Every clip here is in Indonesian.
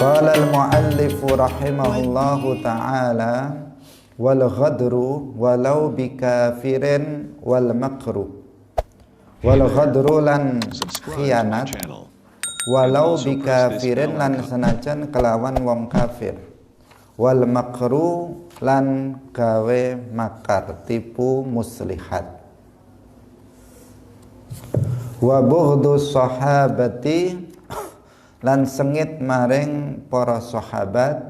Qala al-muallifu rahimahullahu ta'ala wal ghadru walau bikafirin wal makru. Wal ghadru lan khianat walau bikafirin lan senajan kelawan wong kafir. Wal makru lan gawe makar, tipu muslihat. Wa bughdu sahabati lan sengit maring para sahabat.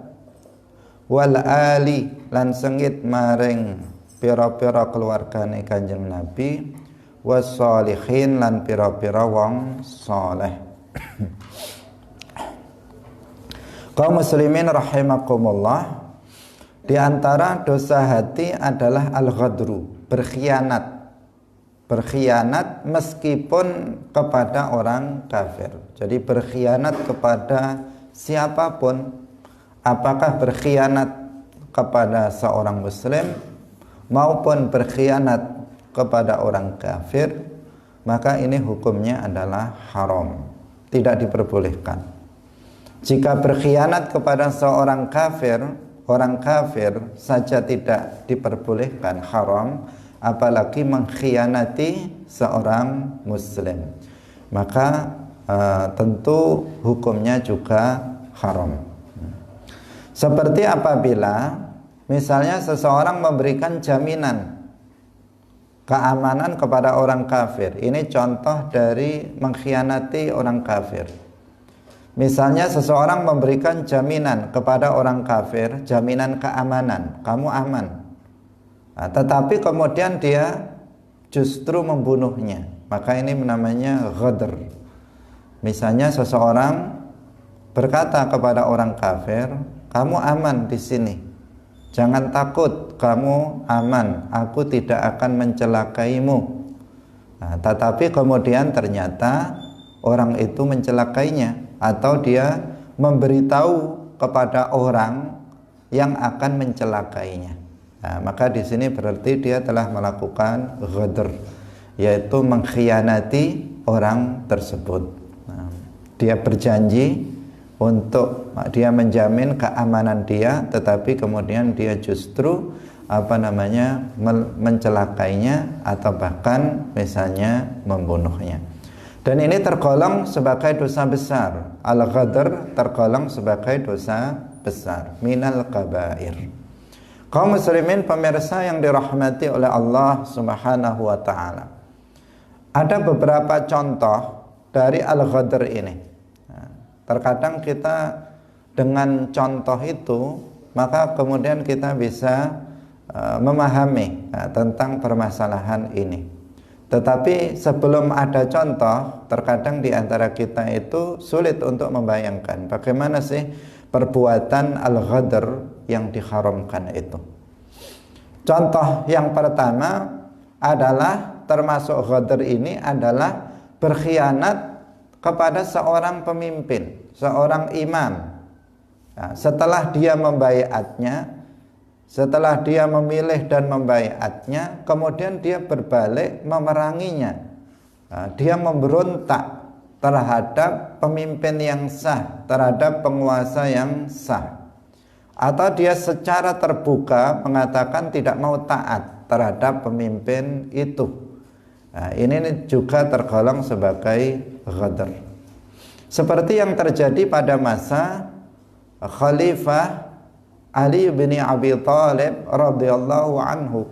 Wal ali lan sengit maring pira-pira keluargane Kanjeng Nabi. Was sholihin lan pira-pira wong saleh. Kaum muslimin rahimakumullah, di antara dosa hati adalah al-ghadru, berkhianat. Berkhianat meskipun kepada orang kafir. Jadi berkhianat kepada siapapun, apakah berkhianat kepada seorang muslim maupun berkhianat kepada orang kafir, maka ini hukumnya adalah haram, tidak diperbolehkan. Jika berkhianat kepada seorang kafir, orang kafir saja tidak diperbolehkan, haram, apalagi mengkhianati seorang muslim, maka tentu hukumnya juga haram. Seperti apabila misalnya seseorang memberikan jaminan keamanan kepada orang kafir, ini contoh dari mengkhianati orang kafir. Misalnya seseorang memberikan jaminan kepada orang kafir, jaminan keamanan, kamu aman. Nah, tetapi kemudian dia justru membunuhnya, maka ini namanya ghadr. Misalnya seseorang berkata kepada orang kafir, kamu aman di sini, jangan takut, kamu aman, aku tidak akan mencelakaimu. Nah, tetapi kemudian ternyata orang itu mencelakainya, atau dia memberitahu kepada orang yang akan mencelakainya. Nah, maka di sini berarti dia telah melakukan ghadr, yaitu mengkhianati orang tersebut. Nah, dia berjanji untuk dia menjamin keamanan dia, tetapi kemudian dia justru mencelakainya atau bahkan misalnya membunuhnya. Dan ini tergolong sebagai dosa besar. Al-ghadr tergolong sebagai dosa besar, minal kabair. Kaum muslimin pemirsa yang dirahmati oleh Allah Subhanahu wa taala, ada beberapa contoh dari al-ghadr ini. Nah, terkadang kita dengan contoh itu maka kemudian kita bisa memahami tentang permasalahan ini. Tetapi sebelum ada contoh, terkadang di antara kita itu sulit untuk membayangkan bagaimana sih perbuatan al-ghadr yang diharamkan itu. Contoh yang pertama adalah, termasuk ghadr ini adalah berkhianat kepada seorang pemimpin, seorang imam. Nah, setelah dia membaiatnya, setelah dia memilih dan membaiatnya, kemudian dia berbalik memeranginya. Nah, dia memberontak terhadap pemimpin yang sah, terhadap penguasa yang sah. Atau dia secara terbuka mengatakan tidak mau taat terhadap pemimpin itu. Nah, ini juga tergolong sebagai ghadr. Seperti yang terjadi pada masa Khalifah Ali bin Abi Thalib radhiyallahu anhu.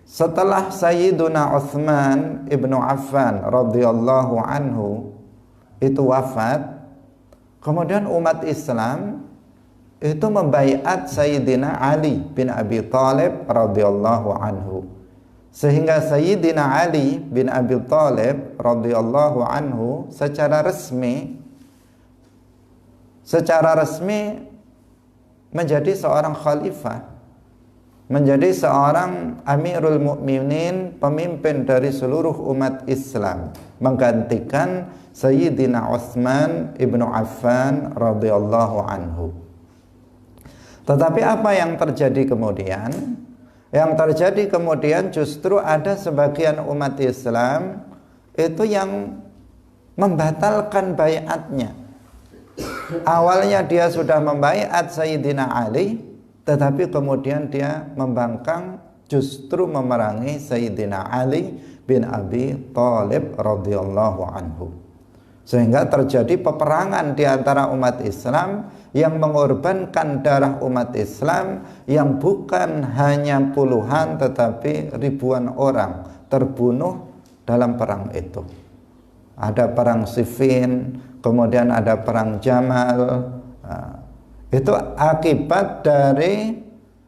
Setelah Sayyiduna Utsman ibnu Affan radhiyallahu anhu itu wafat, kemudian umat Islam itu membaiat Sayyidina Ali bin Abi Thalib radhiyallahu anhu, sehingga Sayyidina Ali bin Abi Thalib radhiyallahu anhu secara resmi menjadi seorang khalifah, menjadi seorang Amirul Mukminin, pemimpin dari seluruh umat Islam, menggantikan Sayyidina Utsman ibnu Affan radhiyallahu anhu. Tetapi apa yang terjadi kemudian? Yang terjadi kemudian justru ada sebagian umat Islam itu yang membatalkan baiatnya. awalnya dia sudah membaiat Sayyidina Ali, tetapi kemudian dia membangkang, justru memerangi Sayyidina Ali bin Abi Thalib radhiyallahu anhu. Sehingga terjadi peperangan di antara umat Islam yang mengorbankan darah umat Islam yang bukan hanya puluhan tetapi ribuan orang terbunuh dalam perang itu. Ada perang Siffin, kemudian ada perang Jamal. Itu akibat dari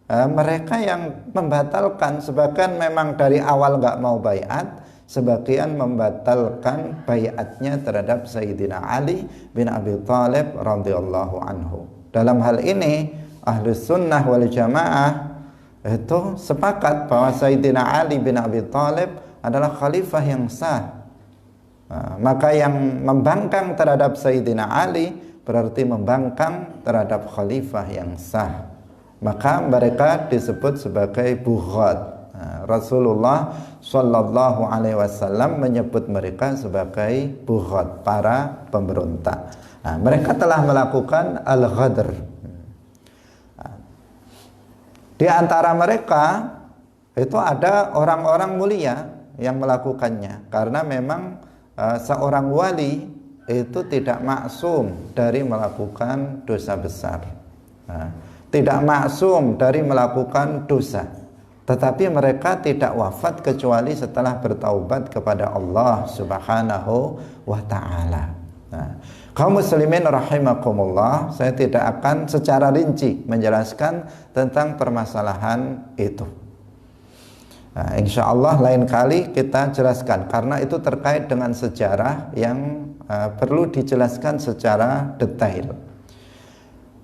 mereka yang membatalkan. Sebagian memang dari awal nggak mau baiat, sebagian membatalkan baiatnya terhadap Sayyidina Ali bin Abi Thalib radhiyallahu anhu. Dalam hal ini Ahlus Sunnah wal Jamaah itu sepakat bahwa Sayyidina Ali bin Abi Thalib adalah khalifah yang sah. Maka yang membangkang terhadap Sayyidina Ali berarti membangkang terhadap khalifah yang sah. Maka mereka disebut sebagai bughat. Rasulullah Shallallahu Alaihi Wasallam menyebut mereka sebagai bughat, para pemberontak. Mereka telah melakukan al-ghadr. Di antara mereka itu ada orang-orang mulia yang melakukannya, karena memang seorang wali itu tidak maksum dari melakukan dosa besar, tidak maksum dari melakukan dosa, tetapi mereka tidak wafat kecuali setelah bertaubat kepada Allah Subhanahu wa ta'ala. Kaum muslimin rahimakumullah, saya tidak akan secara rinci menjelaskan tentang permasalahan itu. Insya Allah lain kali kita jelaskan, karena itu terkait dengan sejarah yang perlu dijelaskan secara detail.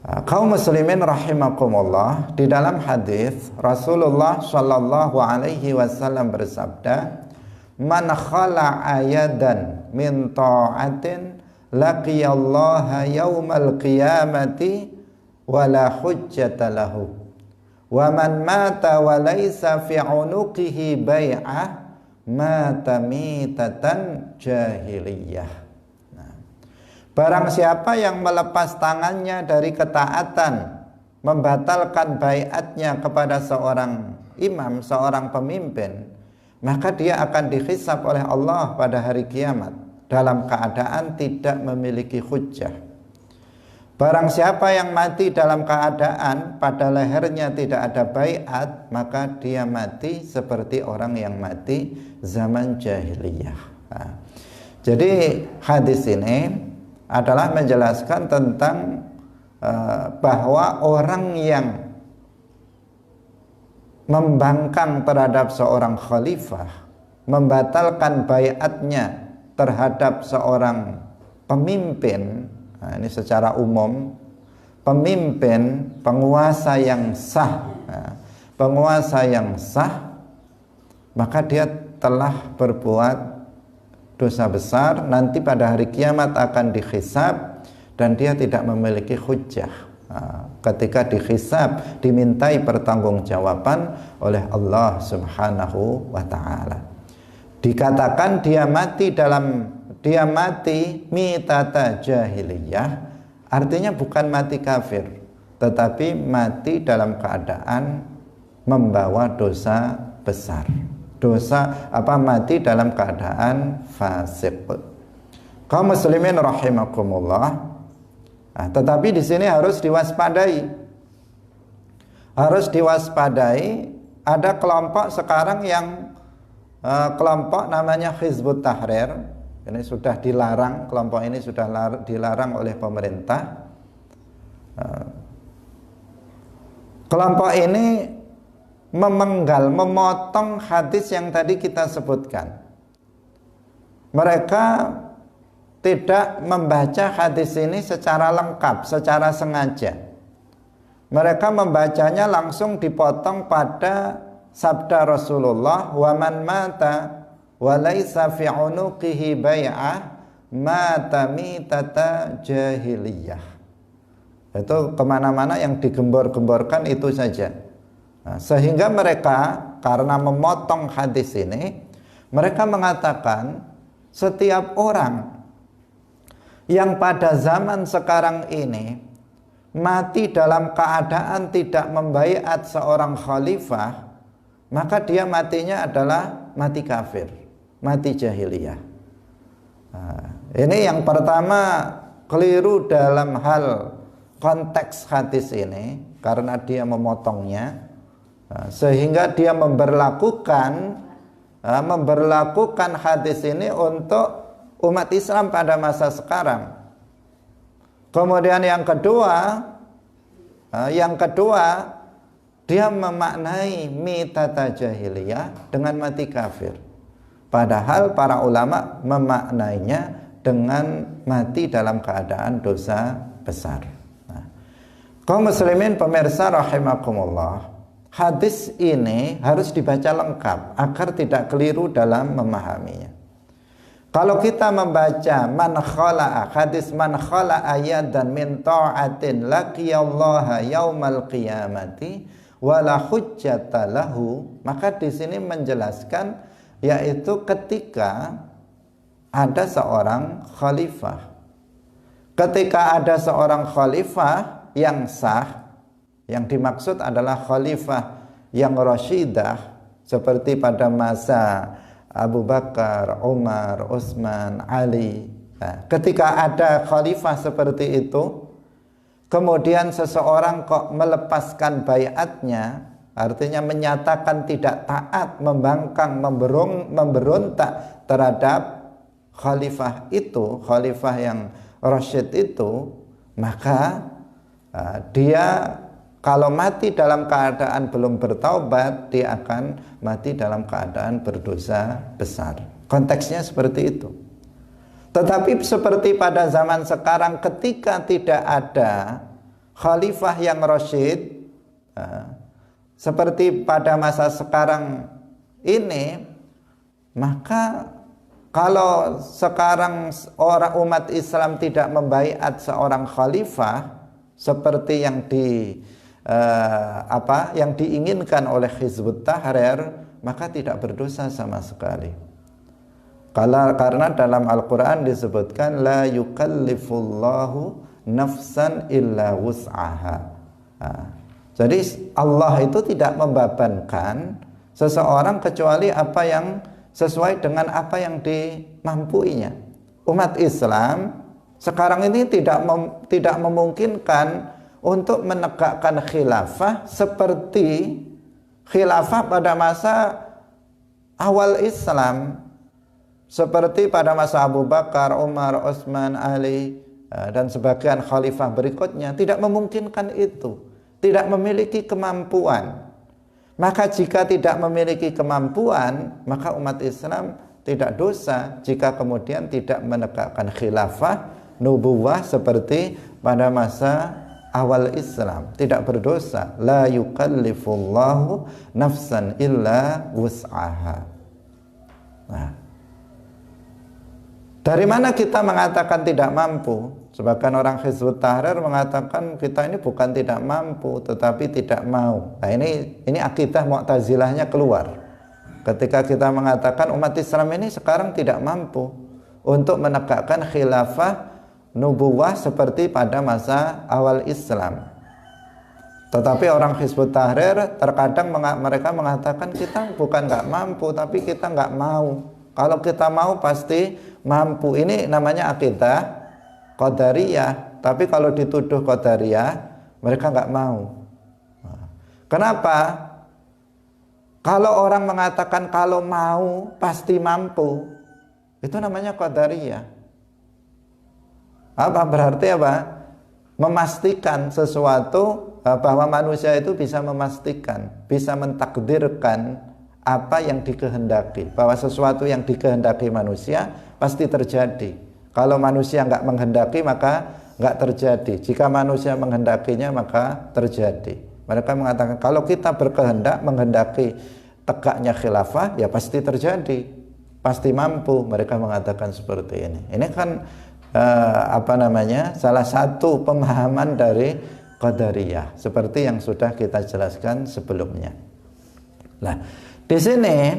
Kaum muslimin rahimakumullah, di dalam hadis Rasulullah Shallallahu Alaihi Wasallam bersabda, "Man khala'a yadan min ta'atin laqiyallaha yaumal qiyamati wala hujjata lahu. Wa man mata wa laysa fi unuqihi bai'ah mata mitatan jahiliyah." Barang siapa yang melepas tangannya dari ketaatan, membatalkan baiatnya kepada seorang imam, seorang pemimpin, maka dia akan dihisab oleh Allah pada hari kiamat dalam keadaan tidak memiliki hujjah. Barang siapa yang mati dalam keadaan pada lehernya tidak ada baiat, maka dia mati seperti orang yang mati zaman jahiliyah. Jadi hadis ini adalah menjelaskan tentang bahwa orang yang membangkang terhadap seorang khalifah, membatalkan baiatnya terhadap seorang pemimpin, ini secara umum, pemimpin, penguasa yang sah, penguasa yang sah, maka dia telah berbuat dosa besar, nanti pada hari kiamat akan dihisab dan dia tidak memiliki hujjah. Ketika dihisab, dimintai pertanggungjawaban oleh Allah Subhanahu wa ta'ala. Dikatakan dia mati mitata jahiliyah, artinya bukan mati kafir, tetapi mati dalam keadaan membawa dosa besar. Mati dalam keadaan fasik. Kaum muslimin rahimakumullah. Tetapi di sini harus diwaspadai. Harus diwaspadai, ada kelompok sekarang yang kelompok namanya Hizbut Tahrir. Ini sudah dilarang, kelompok ini sudah dilarang oleh pemerintah. Kelompok ini memotong hadis yang tadi kita sebutkan. Mereka tidak membaca hadis ini secara lengkap, secara sengaja. Mereka membacanya langsung dipotong pada sabda Rasulullah, "Wa man mata wa laisa fi unuqihi bai'ah mata mitata jahiliyah." Itu kemana-mana yang digembor-gemborkan itu saja. Sehingga mereka karena memotong hadis ini, mereka mengatakan setiap orang yang pada zaman sekarang ini mati dalam keadaan tidak membaiat seorang khalifah, maka dia matinya adalah mati kafir, mati jahiliyah. Nah, ini yang pertama keliru dalam hal konteks hadis ini, karena dia memotongnya, sehingga dia memberlakukan hadis ini untuk umat Islam pada masa sekarang. Kemudian yang kedua, dia memaknai mitata jahiliyah dengan mati kafir. Padahal para ulama memaknainya dengan mati dalam keadaan dosa besar. Nah, kaum muslimin pemirsa rahimakumullah, hadis ini harus dibaca lengkap agar tidak keliru dalam memahaminya. Kalau kita membaca hadis man khala'a yadan min ta'atin laqiyallaha yaumal qiyamati wala hujjata lahu, maka di sini menjelaskan yaitu ketika ada seorang khalifah. Ketika ada seorang khalifah yang sah, yang dimaksud adalah khalifah yang rasyidah seperti pada masa Abu Bakar, Umar, Utsman, Ali. Nah, ketika ada khalifah seperti itu, kemudian seseorang kok melepaskan baiatnya, artinya menyatakan tidak taat, membangkang, memberontak terhadap khalifah itu, khalifah yang rasyid itu, maka dia kalau mati dalam keadaan belum bertaubat, dia akan mati dalam keadaan berdosa besar. Konteksnya seperti itu. Tetapi seperti pada zaman sekarang, ketika tidak ada khalifah yang rasyid, seperti pada masa sekarang ini, maka kalau sekarang orang umat Islam tidak membaiat seorang khalifah seperti yang yang diinginkan oleh Hizbut Tahrir, maka tidak berdosa sama sekali. Karena dalam Al-Quran disebutkan la yukallifullahu nafsan illa wus'aha. Jadi Allah itu tidak membebankan seseorang kecuali apa yang sesuai dengan apa yang dimampuinya. Umat Islam sekarang ini tidak memungkinkan untuk menegakkan khilafah seperti khilafah pada masa awal Islam, seperti pada masa Abu Bakar, Umar, Utsman, Ali, dan sebagian khalifah berikutnya. Tidak memungkinkan itu, tidak memiliki kemampuan. Maka jika tidak memiliki kemampuan, maka umat Islam tidak dosa jika kemudian tidak menegakkan khilafah nubuwah seperti pada masa awal Islam, tidak berdosa. La yukallifullahu nafsan illa wus'aha. Nah, dari mana kita mengatakan tidak mampu? Sebagian orang Hizbut Tahrir mengatakan kita ini bukan tidak mampu, tetapi tidak mau. Nah, ini akidah Mu'tazilahnya keluar. Ketika kita mengatakan umat Islam ini sekarang tidak mampu untuk menegakkan khilafah nubuwah seperti pada masa awal Islam. Tetapi orang Hizbut Tahrir terkadang mereka mengatakan kita bukan nggak mampu, tapi kita nggak mau. Kalau kita mau pasti mampu. Ini namanya akidah Qadariyah. Tapi kalau dituduh Qadariyah, mereka nggak mau. Kenapa? Kalau orang mengatakan kalau mau pasti mampu, itu namanya Qadariyah. Apa berarti apa? Memastikan sesuatu, bahwa manusia itu bisa memastikan, bisa mentakdirkan apa yang dikehendaki, bahwa sesuatu yang dikehendaki manusia pasti terjadi. Kalau manusia nggak menghendaki maka nggak terjadi. Jika manusia menghendakinya maka terjadi. Mereka mengatakan kalau kita berkehendak menghendaki tegaknya khilafah, ya pasti terjadi, pasti mampu. Mereka mengatakan seperti ini. Ini kan salah satu pemahaman dari Qadariyah, seperti yang sudah kita jelaskan sebelumnya. Nah, di sini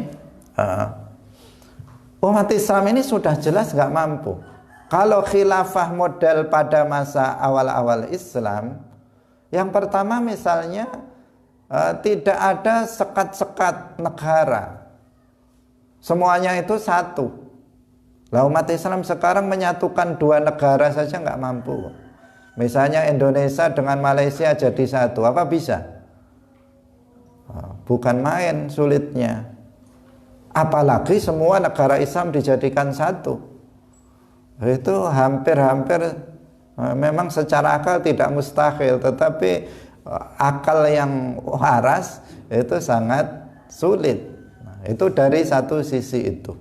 umat Islam ini sudah jelas nggak mampu. Kalau khilafah model pada masa awal-awal Islam, yang pertama misalnya tidak ada sekat-sekat negara, semuanya itu satu. Lah umat Islam sekarang menyatukan dua negara saja nggak mampu. Misalnya Indonesia dengan Malaysia jadi satu, apa bisa? Bukan main sulitnya. Apalagi semua negara Islam dijadikan satu. Itu hampir-hampir memang secara akal tidak mustahil, tetapi akal yang waras itu sangat sulit. Nah, itu dari satu sisi itu.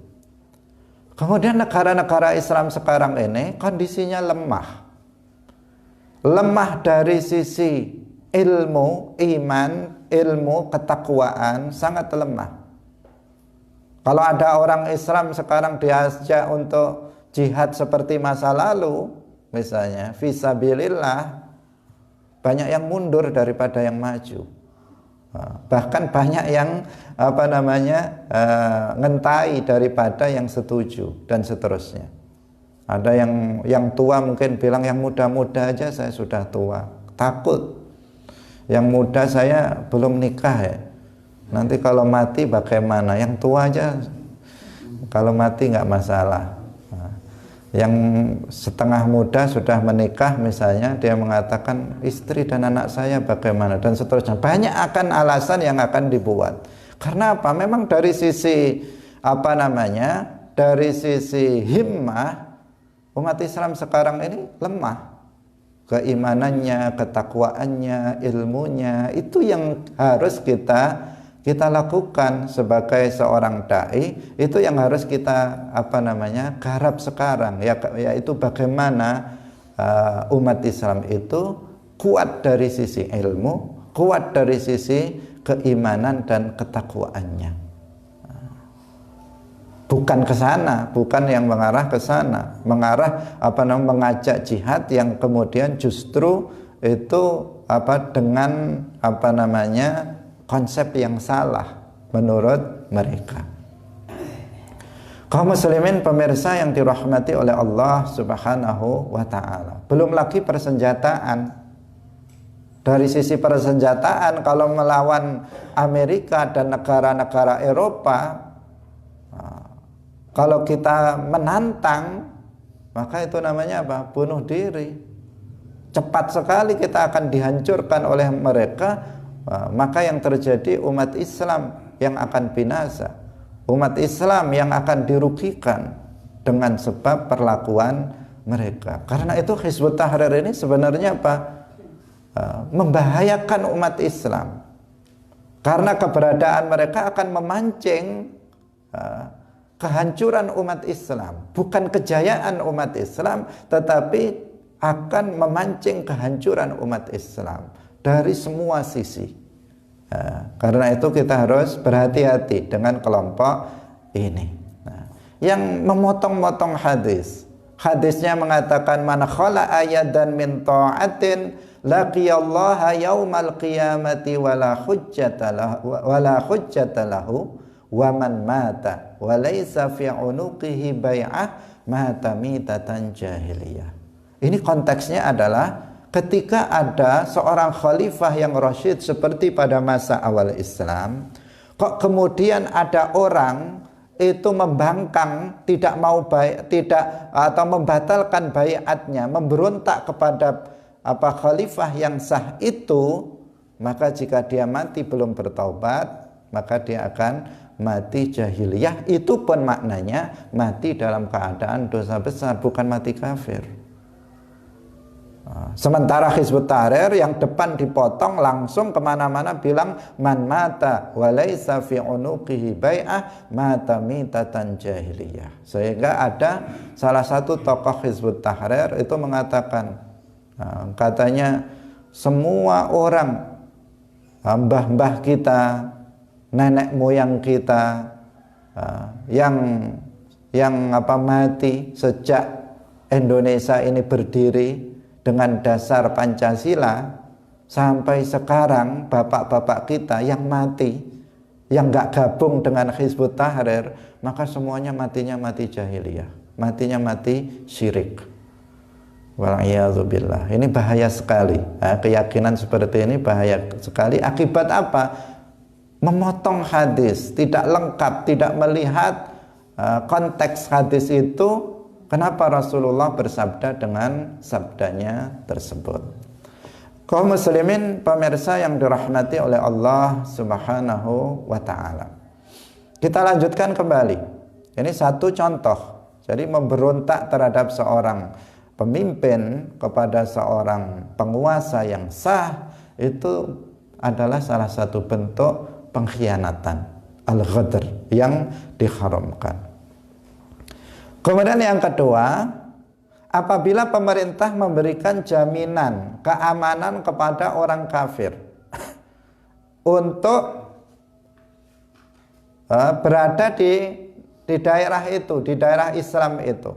Kemudian negara-negara Islam sekarang ini kondisinya lemah. Lemah dari sisi ilmu, iman, ilmu, ketakwaan, sangat lemah. Kalau ada orang Islam sekarang diajak untuk jihad seperti masa lalu, misalnya fisabilillah, banyak yang mundur daripada yang maju. Bahkan banyak yang ngentai daripada yang setuju dan seterusnya. Ada yang tua mungkin bilang yang muda-muda aja saya sudah tua, takut. Yang muda saya belum nikah ya. Nanti kalau mati bagaimana? Yang tua aja kalau mati nggak masalah. Yang setengah muda sudah menikah misalnya, dia mengatakan istri dan anak saya bagaimana dan seterusnya. Banyak akan alasan yang akan dibuat. Karena apa? Memang dari sisi dari sisi himmah, umat Islam sekarang ini lemah. Keimanannya, ketakwaannya, ilmunya, itu yang harus kita lakukan sebagai seorang dai. Itu yang harus kita garap sekarang, yaitu bagaimana umat Islam itu kuat dari sisi ilmu, kuat dari sisi keimanan dan ketakwaannya. Bukan ke sana, bukan yang mengarah ke sana, mengajak jihad yang kemudian justru itu dengan konsep yang salah menurut mereka. Kaum muslimin pemirsa yang dirahmati oleh Allah Subhanahu wa taala. Belum lagi persenjataan. Dari sisi persenjataan, kalau melawan Amerika dan negara-negara Eropa, kalau kita menantang, maka itu namanya apa? Bunuh diri. Cepat sekali kita akan dihancurkan oleh mereka. Maka yang terjadi umat Islam yang akan binasa, umat Islam yang akan dirugikan dengan sebab perlakuan mereka. Karena itu Hizbut Tahrir ini sebenarnya membahayakan umat Islam, karena keberadaan mereka akan memancing kehancuran umat Islam, bukan kejayaan umat Islam, tetapi akan memancing kehancuran umat Islam dari semua sisi. Karena itu kita harus berhati-hati dengan kelompok ini. Yang memotong-motong hadis. Hadisnya mengatakan man khala ayadan min ta'atin laqiyallaha yaumal qiyamati wala hujjata lahu wa man mata wa laysa fi unuqihi bai'ah mata mitatan jahiliyah. Ini konteksnya adalah ketika ada seorang khalifah yang rasyid seperti pada masa awal Islam, kok kemudian ada orang itu membangkang, tidak mau atau membatalkan baiatnya, memberontak kepada khalifah yang sah itu, maka jika dia mati belum bertaubat, maka dia akan mati jahiliyah. Itu pun maknanya mati dalam keadaan dosa besar, bukan mati kafir. Sementara Hizbut Tahrir yang depan dipotong, langsung kemana-mana bilang man mata walaysa fi unuqihi bai'ah mata mitatan jahiliyah. Sehingga ada salah satu tokoh Hizbut Tahrir itu mengatakan, katanya semua orang, mbah-mbah kita, nenek moyang kita yang mati sejak Indonesia ini berdiri dengan dasar Pancasila, sampai sekarang bapak-bapak kita yang mati, yang nggak gabung dengan Hizbut Tahrir, maka semuanya matinya mati jahiliyah, matinya mati syirik. Wal'iyadzubillah. Ini bahaya sekali. Nah, keyakinan seperti ini bahaya sekali. Akibat apa? Memotong hadis, tidak lengkap, tidak melihat konteks hadis itu. Kenapa Rasulullah bersabda dengan sabdanya tersebut? Kaum muslimin pemirsa yang dirahmati oleh Allah Subhanahu wa taala. Kita lanjutkan kembali. Ini satu contoh. Jadi memberontak terhadap seorang pemimpin kepada seorang penguasa yang sah itu adalah salah satu bentuk pengkhianatan, al-ghadr, yang diharamkan. Kemudian yang kedua, apabila pemerintah memberikan jaminan keamanan kepada orang kafir untuk berada di daerah itu, di daerah Islam itu,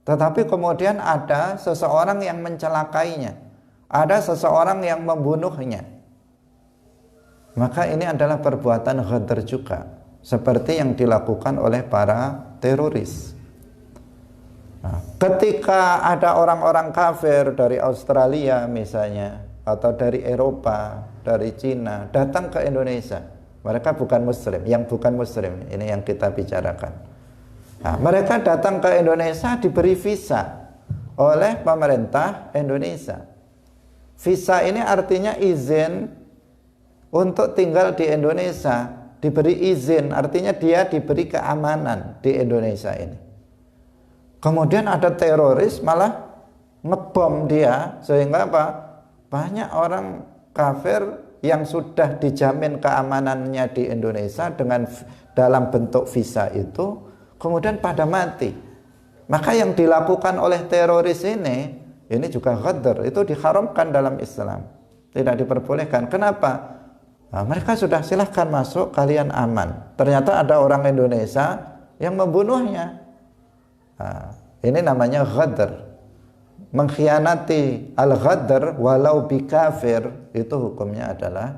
tetapi kemudian ada seseorang yang mencelakainya, ada seseorang yang membunuhnya, maka ini adalah perbuatan ghadr juga, seperti yang dilakukan oleh para teroris. Nah, ketika ada orang-orang kafir dari Australia misalnya, atau dari Eropa, dari Cina, datang ke Indonesia, mereka bukan muslim, yang bukan muslim, ini yang kita bicarakan. Nah, mereka datang ke Indonesia diberi visa oleh pemerintah Indonesia. Visa ini artinya izin untuk tinggal di Indonesia. Diberi izin, artinya dia diberi keamanan di Indonesia ini. Kemudian ada teroris malah ngebom dia, sehingga apa? Banyak orang kafir yang sudah dijamin keamanannya di Indonesia dengan dalam bentuk visa itu, kemudian pada mati. Maka yang dilakukan oleh teroris ini juga ghadr, itu diharamkan dalam Islam, tidak diperbolehkan. Kenapa? Nah, mereka sudah silahkan masuk, kalian aman. Ternyata ada orang Indonesia yang membunuhnya. Nah, ini namanya ghadr, mengkhianati. Al-ghadr walau bikafir, itu hukumnya adalah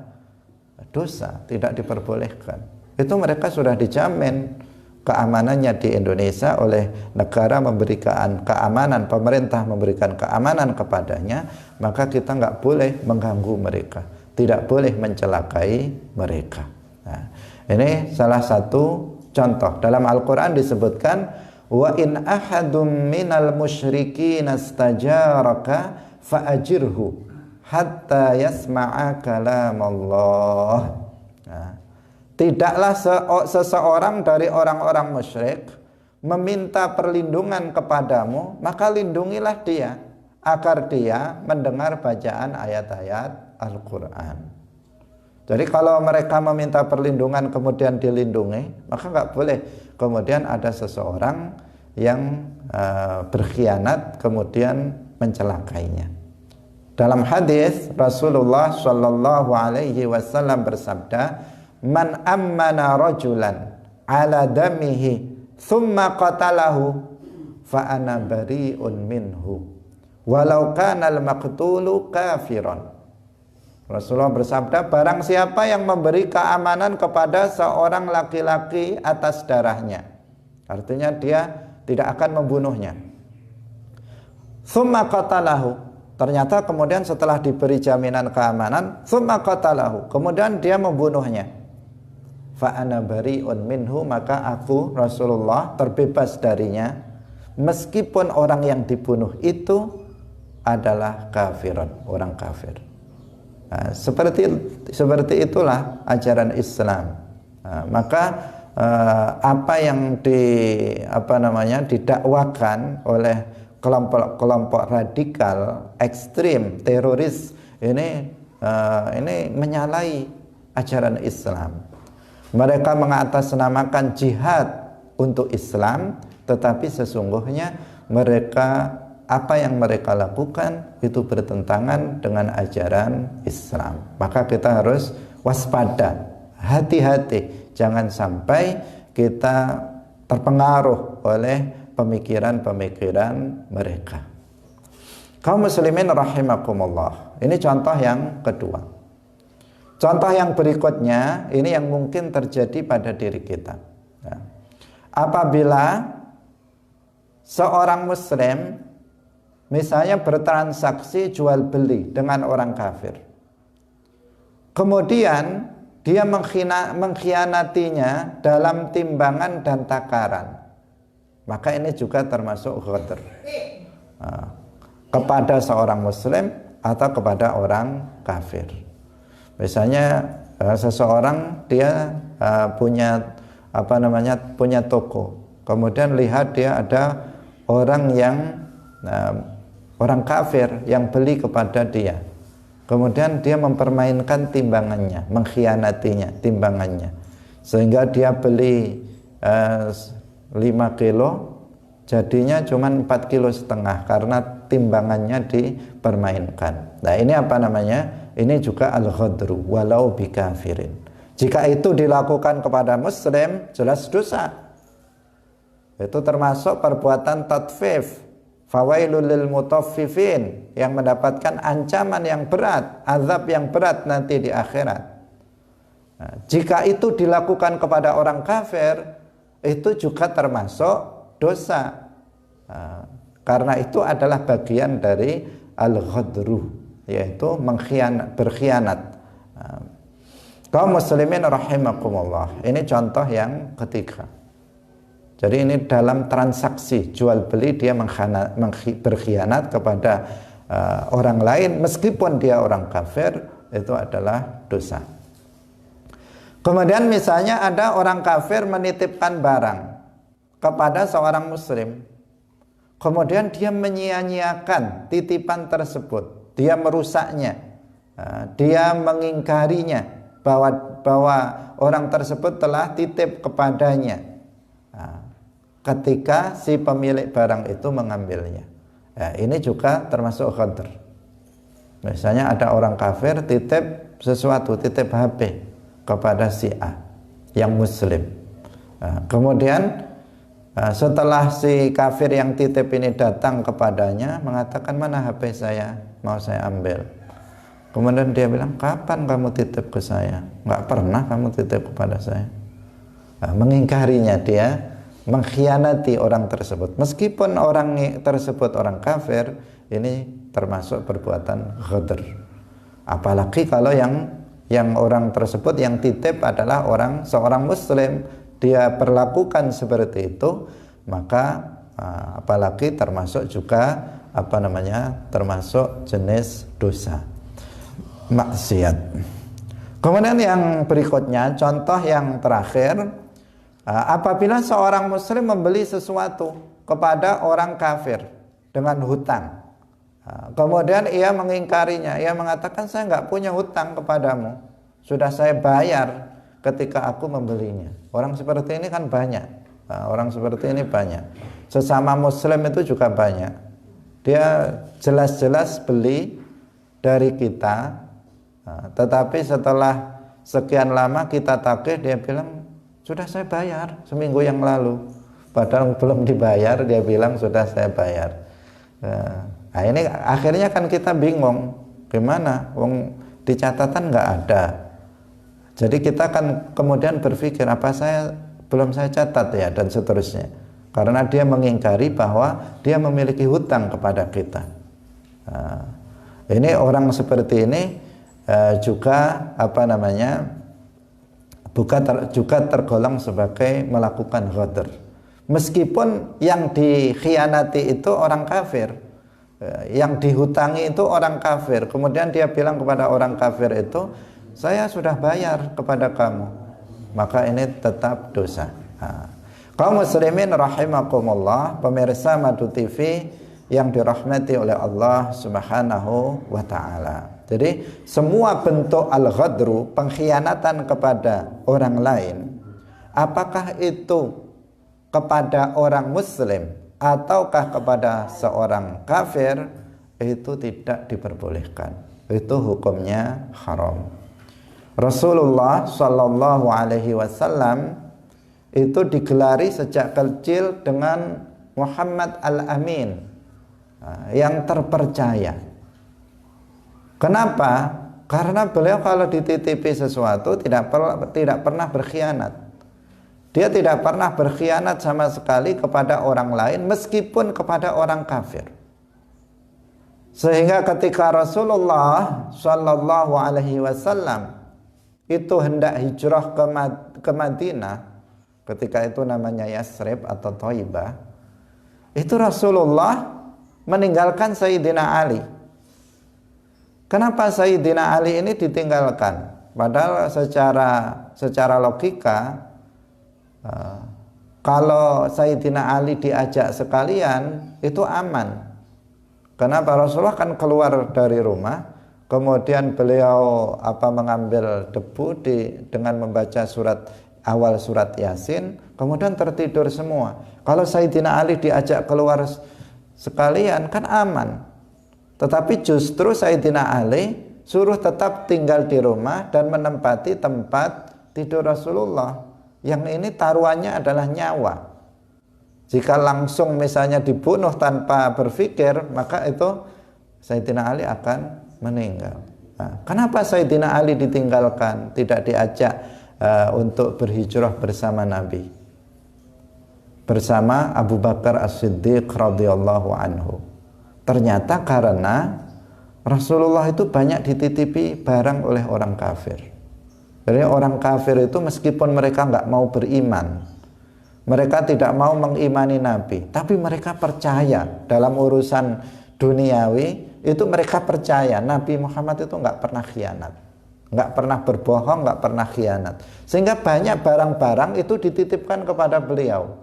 dosa, tidak diperbolehkan. Itu mereka sudah dijamin keamanannya di Indonesia oleh negara, memberikan keamanan, pemerintah memberikan keamanan kepadanya, maka kita nggak boleh mengganggu mereka, tidak boleh mencelakai mereka. Nah, ini salah satu contoh. Dalam Al-Quran disebutkan, wa in ahadum minal musyrikin astajaraka fa'ajirhu hatta yasma'a kalam Allah. Nah, tidaklah seseorang dari orang-orang musyrik meminta perlindungan kepadamu, maka lindungilah dia agar dia mendengar bacaan ayat-ayat Al-Quran. Jadi kalau mereka meminta perlindungan kemudian dilindungi, maka nggak boleh kemudian ada seseorang yang berkhianat kemudian mencelakainya. Dalam hadis Rasulullah Shallallahu Alaihi Wasallam bersabda, man ammana rajulan ala damihi thumma qatalahu fa ana bari'un minhu walau kana al-maqtulu kafiran. Rasulullah bersabda, barang siapa yang memberi keamanan kepada seorang laki-laki atas darahnya, artinya dia tidak akan membunuhnya, thumma qatalahu, ternyata kemudian setelah diberi jaminan keamanan, thumma qatalahu, kemudian dia membunuhnya, fa ana bari'un minhu, maka aku Rasulullah terbebas darinya, meskipun orang yang dibunuh itu adalah kafirun, orang kafir. Nah, seperti itulah ajaran Islam. Nah, maka apa yang didakwakan oleh kelompok-kelompok radikal, ekstrim, teroris ini menyalahi ajaran Islam. Mereka mengatasnamakan jihad untuk Islam, tetapi sesungguhnya apa yang mereka lakukan itu bertentangan dengan ajaran Islam. Maka kita harus waspada, hati-hati, jangan sampai kita terpengaruh oleh pemikiran-pemikiran mereka. Kaum muslimin rahimakumullah. Ini contoh yang kedua. Contoh yang berikutnya, ini yang mungkin terjadi pada diri kita. Apabila seorang muslim misalnya bertransaksi jual beli dengan orang kafir, kemudian dia mengkhianatinya dalam timbangan dan takaran, maka ini juga termasuk ghadr kepada seorang muslim atau kepada orang kafir. Misalnya seseorang dia punya punya toko, kemudian lihat dia ada orang kafir yang beli kepada dia, kemudian dia mempermainkan timbangannya, mengkhianatinya timbangannya, sehingga dia beli 5 kilo, jadinya cuma 4,5 kilo karena timbangannya dipermainkan. Nah, ini apa namanya? Ini juga al-ghadru walau bikafirin. Jika itu dilakukan kepada muslim, jelas dosa. Itu termasuk perbuatan tatfif. Fawailul lil mutaffifin, yang mendapatkan ancaman yang berat, azab yang berat nanti di akhirat. Nah, jika itu dilakukan kepada orang kafir, itu juga termasuk dosa. Karena itu adalah bagian dari al-ghadru, yaitu berkhianat. Kaum muslimin rahimakumullah, ini contoh yang ketiga. Jadi ini dalam transaksi jual beli dia berkhianat kepada orang lain meskipun dia orang kafir, itu adalah dosa. Kemudian misalnya ada orang kafir menitipkan barang kepada seorang muslim, kemudian dia menyia-nyiakan titipan tersebut, dia merusaknya, dia mengingkarinya bahwa orang tersebut telah titip kepadanya ketika si pemilik barang itu mengambilnya. Ini juga termasuk ghadr. Misalnya ada orang kafir titip sesuatu, titip HP kepada si A yang muslim. Kemudian setelah si kafir yang titip ini datang kepadanya mengatakan, mana HP saya, mau saya ambil. Kemudian dia bilang, kapan kamu titip ke saya? Nggak pernah kamu titip kepada saya. Mengingkarinya, dia mengkhianati orang tersebut. Meskipun orang tersebut orang kafir, ini termasuk perbuatan ghadr. Apalagi kalau yang orang tersebut yang titip adalah seorang muslim, dia perlakukan seperti itu, maka apalagi termasuk juga termasuk jenis dosa maksiat. Kemudian yang berikutnya, contoh yang terakhir, apabila seorang muslim membeli sesuatu kepada orang kafir dengan hutang, kemudian ia mengingkarinya, ia mengatakan, saya nggak punya hutang kepadamu, sudah saya bayar ketika aku membelinya. Orang seperti ini kan banyak, orang seperti ini banyak. Sesama muslim itu juga banyak. Dia jelas-jelas beli dari kita, tetapi setelah sekian lama kita tagih, dia bilang, sudah saya bayar seminggu yang lalu. Padahal belum dibayar, dia bilang sudah saya bayar. Nah, ini akhirnya kan kita bingung, gimana? Wong di catatan nggak ada. Jadi kita kan kemudian berpikir, apa belum saya catat ya, dan seterusnya. Karena dia mengingkari bahwa dia memiliki hutang kepada kita. Ini orang seperti ini juga juga tergolong sebagai melakukan ghadr. Meskipun yang dikhianati itu orang kafir, yang dihutangi itu orang kafir, kemudian dia bilang kepada orang kafir itu, saya sudah bayar kepada kamu, maka ini tetap dosa. Kaum muslimin rahimakumullah, pemirsa Madu TV yang dirahmati oleh Allah Subhanahu wa ta'ala. Jadi semua bentuk al-ghadru, pengkhianatan kepada orang lain, apakah itu kepada orang muslim ataukah kepada seorang kafir, itu tidak diperbolehkan. Itu hukumnya haram. Rasulullah Shallallahu Alaihi Wasallam itu digelari sejak kecil dengan Muhammad Al-Amin, yang terpercaya. Kenapa? Karena beliau kalau dititipi sesuatu tidak pernah berkhianat. Dia tidak pernah berkhianat sama sekali kepada orang lain, meskipun kepada orang kafir. Sehingga ketika Rasulullah Shallallahu Alaihi Wasallam itu hendak hijrah ke Madinah, ketika itu namanya Yasrib atau Thaibah, itu Rasulullah meninggalkan Sayyidina Ali. Kenapa Sayyidina Ali ini ditinggalkan? Padahal secara logika, kalau Sayyidina Ali diajak sekalian itu aman. Kenapa? Rasulullah kan keluar dari rumah, kemudian beliau mengambil debu dengan membaca awal surat Yasin, kemudian tertidur semua. Kalau Sayyidina Ali diajak keluar sekalian kan aman. Tetapi justru Sayyidina Ali suruh tetap tinggal di rumah dan menempati tempat tidur Rasulullah. Yang ini taruhannya adalah nyawa. Jika langsung misalnya dibunuh tanpa berpikir, maka itu Sayyidina Ali akan meninggal. Nah, kenapa Sayyidina Ali ditinggalkan, tidak diajak untuk berhijrah bersama Nabi, bersama Abu Bakar As-Siddiq radhiyallahu anhu? Ternyata karena Rasulullah itu banyak dititipi barang oleh orang kafir. Jadi orang kafir itu meskipun mereka nggak mau beriman, mereka tidak mau mengimani Nabi, tapi mereka percaya dalam urusan duniawi, itu mereka percaya Nabi Muhammad itu nggak pernah khianat, nggak pernah berbohong, nggak pernah khianat. Sehingga banyak barang-barang itu dititipkan kepada beliau.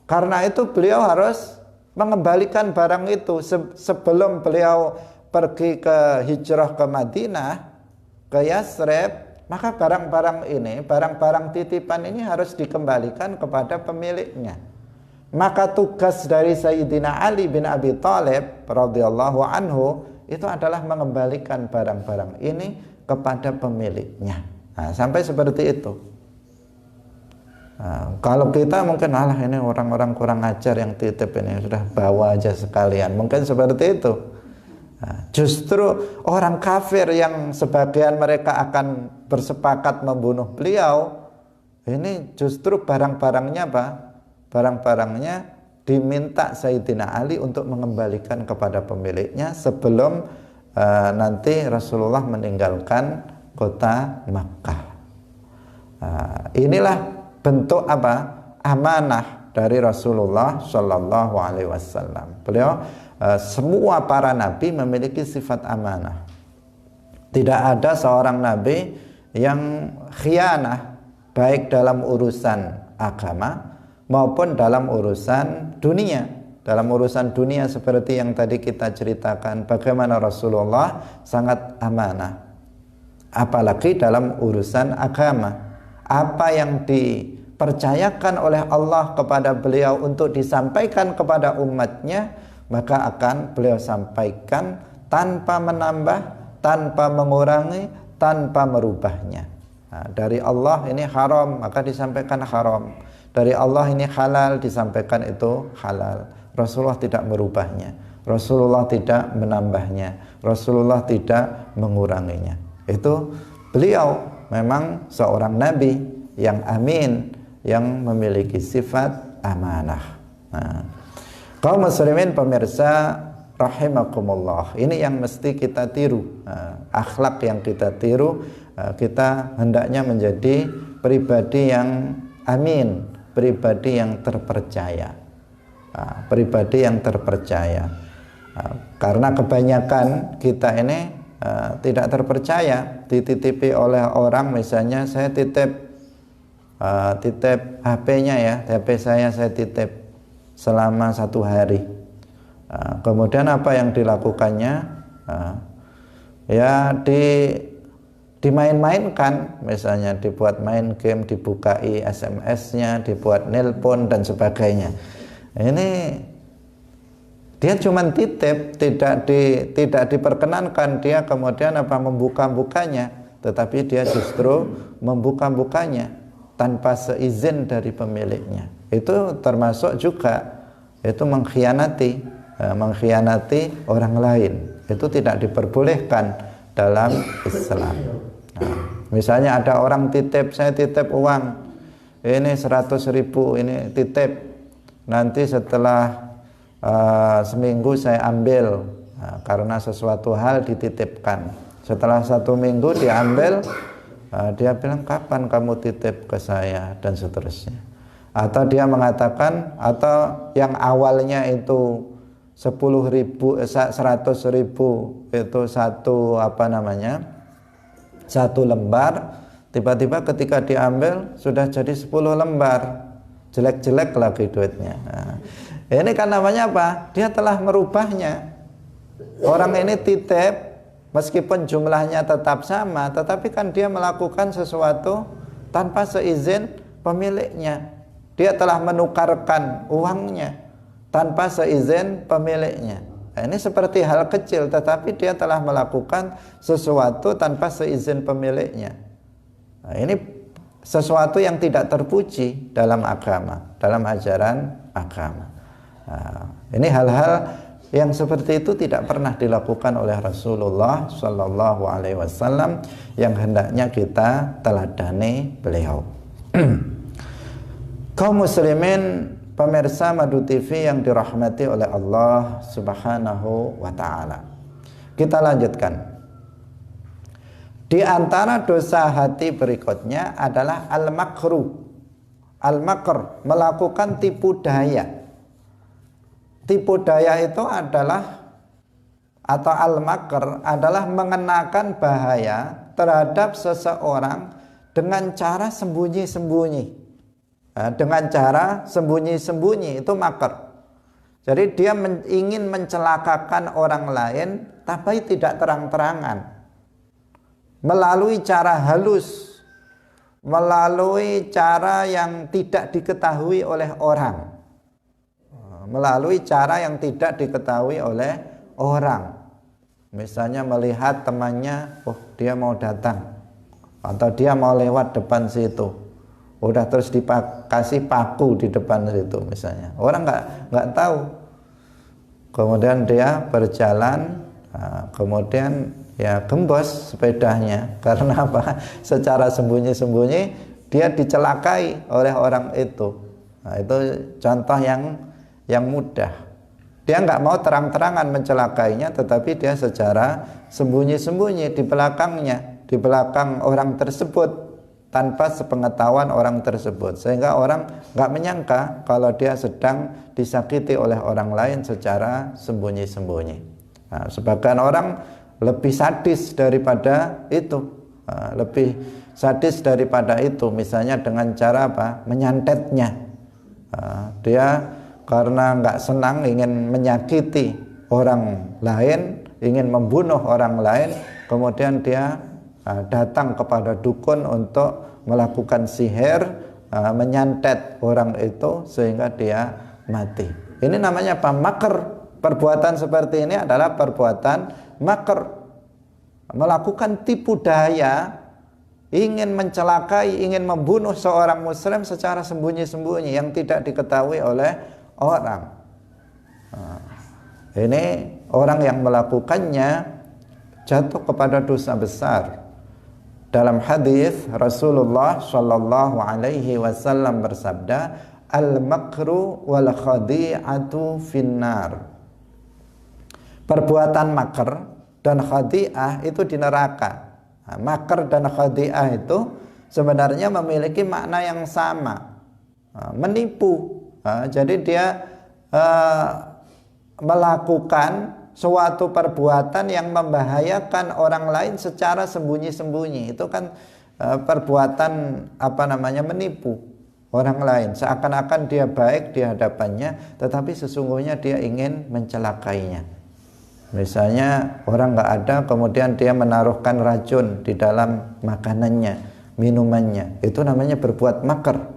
Karena itu beliau harus mengembalikan barang itu sebelum beliau pergi ke hijrah ke Madinah, ke Yasrib. Maka barang-barang ini, barang-barang titipan ini harus dikembalikan kepada pemiliknya. Maka tugas dari Sayyidina Ali bin Abi Thalib radhiyallahu anhu itu adalah mengembalikan barang-barang ini kepada pemiliknya. Nah, sampai seperti itu. Nah, kalau kita mungkin ini orang-orang kurang ajar yang titip ini, sudah bawa aja sekalian. Mungkin seperti itu. Nah, justru orang kafir yang sebagian mereka akan bersepakat membunuh beliau, ini justru barang-barangnya barang-barangnya diminta Sayyidina Ali untuk mengembalikan kepada pemiliknya sebelum nanti Rasulullah meninggalkan kota Makkah. Inilah bentuk amanah dari Rasulullah Shallallahu Alaihi Wasallam. Beliau semua para nabi memiliki sifat amanah. Tidak ada seorang nabi yang khianah, baik dalam urusan agama maupun dalam urusan dunia. Dalam urusan dunia seperti yang tadi kita ceritakan, bagaimana Rasulullah sangat amanah. Apalagi dalam urusan agama, apa yang dipercayakan oleh Allah kepada beliau untuk disampaikan kepada umatnya, maka akan beliau sampaikan tanpa menambah, tanpa mengurangi, tanpa merubahnya. Nah, dari Allah ini haram, maka disampaikan haram. Dari Allah ini halal, disampaikan itu halal. Rasulullah tidak merubahnya, Rasulullah tidak menambahnya, Rasulullah tidak menguranginya. Itu beliau memang seorang nabi yang amin, yang memiliki sifat amanah. Nah, kaum muslimin pemirsa rahimakumullah, ini yang mesti kita tiru, akhlak yang kita tiru. Kita hendaknya menjadi pribadi yang amin, pribadi yang terpercaya, pribadi yang terpercaya. Karena kebanyakan kita ini tidak terpercaya, dititipi oleh orang. Misalnya saya titip HP-nya ya, HP saya titip selama 1 hari. Kemudian apa yang dilakukannya? Ya dimain-mainkan, misalnya dibuat main game, dibukai SMS-nya, dibuat nelpon dan sebagainya. Ini dia cuma titip, tidak diperkenankan dia kemudian membuka-bukanya, tetapi dia justru membuka-bukanya tanpa seizin dari pemiliknya. Itu termasuk juga itu mengkhianati orang lain. Itu tidak diperbolehkan dalam Islam. Nah, misalnya ada orang titip, saya titip uang ini 100.000, ini titip, nanti setelah seminggu saya ambil. karena sesuatu hal dititipkan. Setelah 1 minggu diambil, dia bilang, kapan kamu titip ke saya, dan seterusnya. Atau dia mengatakan, atau yang awalnya itu 10.000, 100.000 itu satu lembar, tiba-tiba ketika diambil sudah jadi 10 lembar, jelek-jelek lagi duitnya. Ini kan namanya apa? Dia telah merubahnya. Orang ini titip, meskipun jumlahnya tetap sama, tetapi kan dia melakukan sesuatu tanpa seizin pemiliknya. Dia telah menukarkan uangnya tanpa seizin pemiliknya. Nah, ini seperti hal kecil, tetapi dia telah melakukan sesuatu tanpa seizin pemiliknya. Nah, ini sesuatu yang tidak terpuji dalam agama, dalam ajaran agama. Nah, ini hal-hal yang seperti itu tidak pernah dilakukan oleh Rasulullah Shallallahu Alaihi Wasallam, yang hendaknya kita teladani beliau. Kaum muslimin pemirsa Madu TV yang dirahmati oleh Allah Subhanahu wa Ta'ala, kita lanjutkan. Di antara dosa hati berikutnya adalah al-makru. Al-makr, melakukan tipu daya. Tipu daya itu adalah, atau al-makr adalah mengenakan bahaya terhadap seseorang dengan cara sembunyi-sembunyi. Dengan cara sembunyi-sembunyi, itu makr. Jadi dia ingin mencelakakan orang lain tapi tidak terang-terangan, melalui cara halus, melalui cara yang tidak diketahui oleh orang, melalui cara yang tidak diketahui oleh orang. Misalnya melihat temannya, oh dia mau datang, atau dia mau lewat depan situ, udah terus dikasih paku di depan situ misalnya, orang nggak tahu. Kemudian dia berjalan, kemudian ya gembos sepedanya. Karena apa? Secara sembunyi-sembunyi dia dicelakai oleh orang itu. Nah, itu contoh yang mudah. Dia nggak mau terang-terangan mencelakainya, tetapi dia secara sembunyi-sembunyi di belakangnya, di belakang orang tersebut, tanpa sepengetahuan orang tersebut, sehingga orang nggak menyangka kalau dia sedang disakiti oleh orang lain secara sembunyi-sembunyi. Nah, sebagian orang lebih sadis daripada itu, lebih sadis daripada itu, misalnya dengan cara apa? Menyantetnya. Dia karena nggak senang, ingin menyakiti orang lain, ingin membunuh orang lain, kemudian dia datang kepada dukun untuk melakukan sihir, menyantet orang itu sehingga dia mati. Ini namanya apa? Makr. Perbuatan seperti ini adalah perbuatan makr, melakukan tipu daya, ingin mencelakai, ingin membunuh seorang muslim secara sembunyi-sembunyi yang tidak diketahui oleh orang. Ini orang yang melakukannya jatuh kepada dosa besar. Dalam hadis Rasulullah Shallallahu Alaihi Wasallam bersabda, al-makru wal khadi'atu finnar. Perbuatan makr dan khadi'ah itu di neraka. Nah, makr dan khadi'ah itu sebenarnya memiliki makna yang sama, menipu. Jadi dia melakukan suatu perbuatan yang membahayakan orang lain secara sembunyi-sembunyi. Itu kan perbuatan menipu orang lain, seakan-akan dia baik di hadapannya, tetapi sesungguhnya dia ingin mencelakainya. Misalnya orang nggak ada, kemudian dia menaruhkan racun di dalam makanannya, minumannya, itu namanya berbuat makar.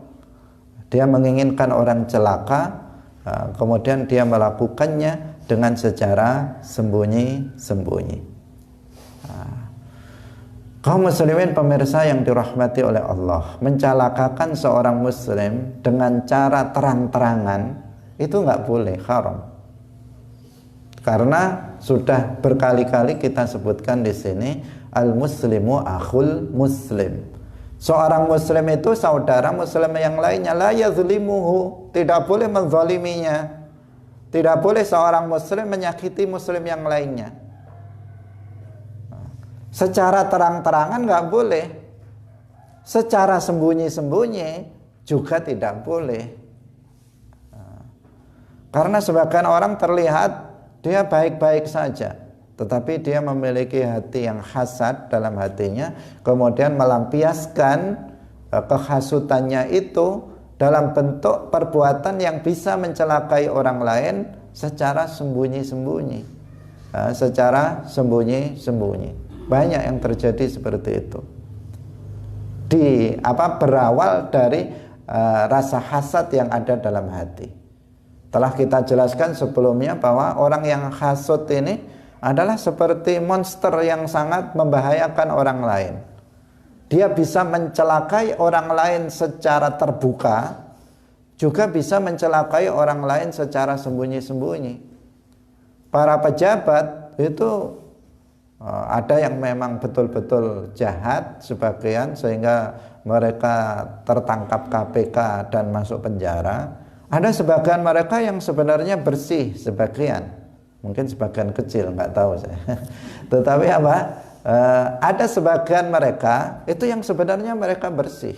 Dia menginginkan orang celaka, kemudian dia melakukannya dengan secara sembunyi-sembunyi. Kaum muslimin pemirsa yang dirahmati oleh Allah, mencelakakan seorang muslim dengan cara terang-terangan itu nggak boleh, haram. Karena sudah berkali-kali kita sebutkan di sini, al-muslimu akhul muslim. Seorang muslim itu saudara muslim yang lainnya, la yazlimuhu, tidak boleh menzaliminya. Tidak boleh seorang muslim menyakiti muslim yang lainnya. Secara terang-terangan nggak boleh. Secara sembunyi-sembunyi juga tidak boleh. Karena sebagian orang terlihat dia baik-baik saja, tetapi dia memiliki hati yang hasad dalam hatinya, kemudian melampiaskan kehasutannya itu dalam bentuk perbuatan yang bisa mencelakai orang lain secara sembunyi-sembunyi. Secara sembunyi-sembunyi. Banyak yang terjadi seperti itu. Berawal dari rasa hasad yang ada dalam hati. Telah kita jelaskan sebelumnya bahwa orang yang hasud ini adalah seperti monster yang sangat membahayakan orang lain. Dia bisa mencelakai orang lain secara terbuka, juga bisa mencelakai orang lain secara sembunyi-sembunyi. Para pejabat itu ada yang memang betul-betul jahat sebagian, sehingga mereka tertangkap KPK dan masuk penjara. Ada sebagian mereka yang sebenarnya bersih, sebagian, mungkin sebagian kecil, nggak tahu saya. Tetapi ada sebagian mereka itu yang sebenarnya mereka bersih.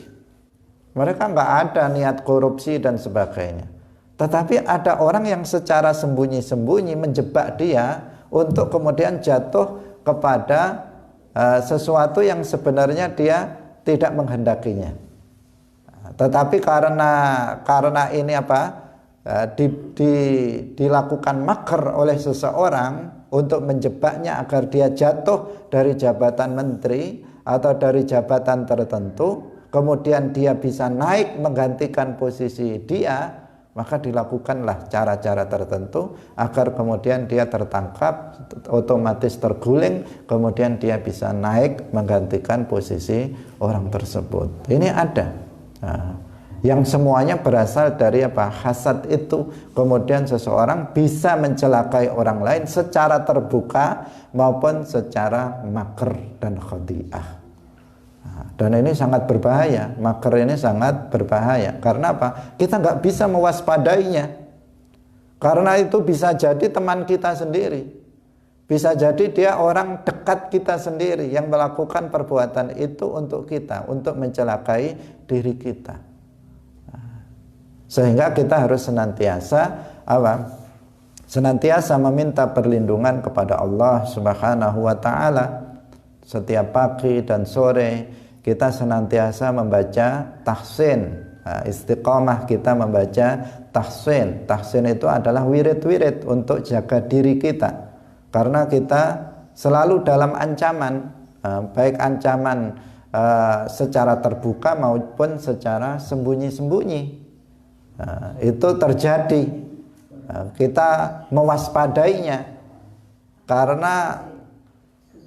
Mereka nggak ada niat korupsi dan sebagainya. Tetapi ada orang yang secara sembunyi-sembunyi menjebak dia untuk kemudian jatuh kepada sesuatu yang sebenarnya dia tidak menghendakinya. Tetapi karena ini dilakukan makar oleh seseorang untuk menjebaknya agar dia jatuh dari jabatan menteri atau dari jabatan tertentu, kemudian dia bisa naik menggantikan posisi dia, maka dilakukanlah cara-cara tertentu agar kemudian dia tertangkap, otomatis terguling, kemudian dia bisa naik menggantikan posisi orang tersebut. Ini ada. Yang semuanya berasal dari hasad itu. Kemudian seseorang bisa mencelakai orang lain secara terbuka maupun secara makar dan khadi'ah. Dan ini sangat berbahaya. Makar ini sangat berbahaya. Karena apa? Kita nggak bisa mewaspadainya. Karena itu bisa jadi teman kita sendiri, bisa jadi dia orang dekat kita sendiri yang melakukan perbuatan itu untuk kita, untuk mencelakai diri kita. Sehingga kita harus senantiasa meminta perlindungan kepada Allah Subhanahu wa taala. Setiap pagi dan sore kita senantiasa membaca tahsin. Istiqomah kita membaca tahsin. Tahsin itu adalah wirid-wirid untuk jaga diri kita. Karena kita selalu dalam ancaman, baik ancaman secara terbuka maupun secara sembunyi-sembunyi. Itu terjadi, kita mewaspadainya, karena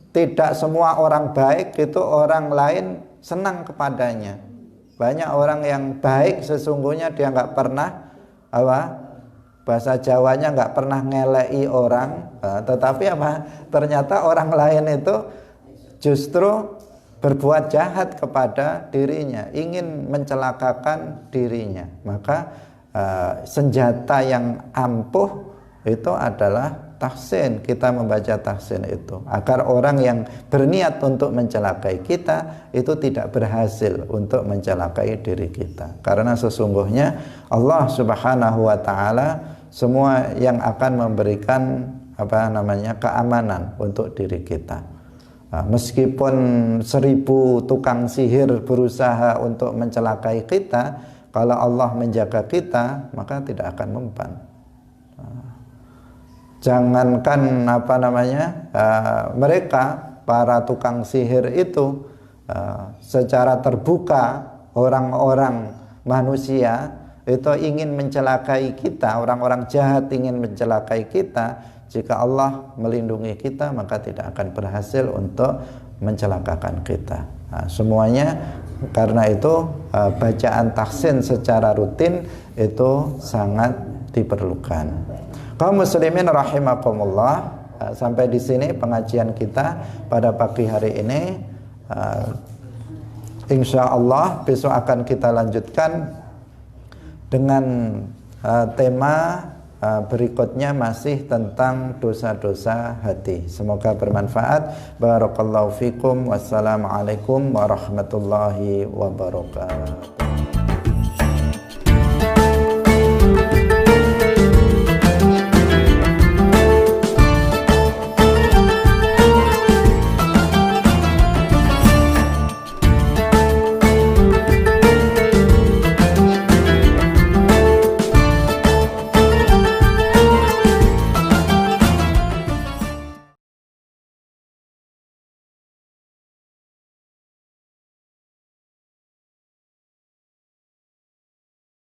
tidak semua orang baik itu orang lain senang kepadanya. Banyak orang yang baik sesungguhnya dia nggak pernah bahasa Jawanya nggak pernah ngelei orang, tetapi ternyata orang lain itu justru berbuat jahat kepada dirinya, ingin mencelakakan dirinya. Maka senjata yang ampuh itu adalah tahsin. Kita membaca tahsin itu agar orang yang berniat untuk mencelakai kita itu tidak berhasil untuk mencelakai diri kita. Karena sesungguhnya Allah Subhanahu wa taala semua yang akan memberikan keamanan untuk diri kita. Meskipun 1000 tukang sihir berusaha untuk mencelakai kita, kalau Allah menjaga kita, maka tidak akan mempan. Jangankan mereka, para tukang sihir itu secara terbuka, orang-orang manusia itu ingin mencelakai kita, orang-orang jahat ingin mencelakai kita. Jika Allah melindungi kita, maka tidak akan berhasil untuk mencelakakan kita. Semuanya karena itu bacaan tahsin secara rutin itu sangat diperlukan. Kaum muslimin rahimakumullah, sampai di sini pengajian kita pada pagi hari ini. Insya Allah besok akan kita lanjutkan dengan tema berikutnya masih tentang dosa-dosa hati. Semoga bermanfaat. Barakallahu fikum. Wassalamualaikum warahmatullahi wabarakatuh.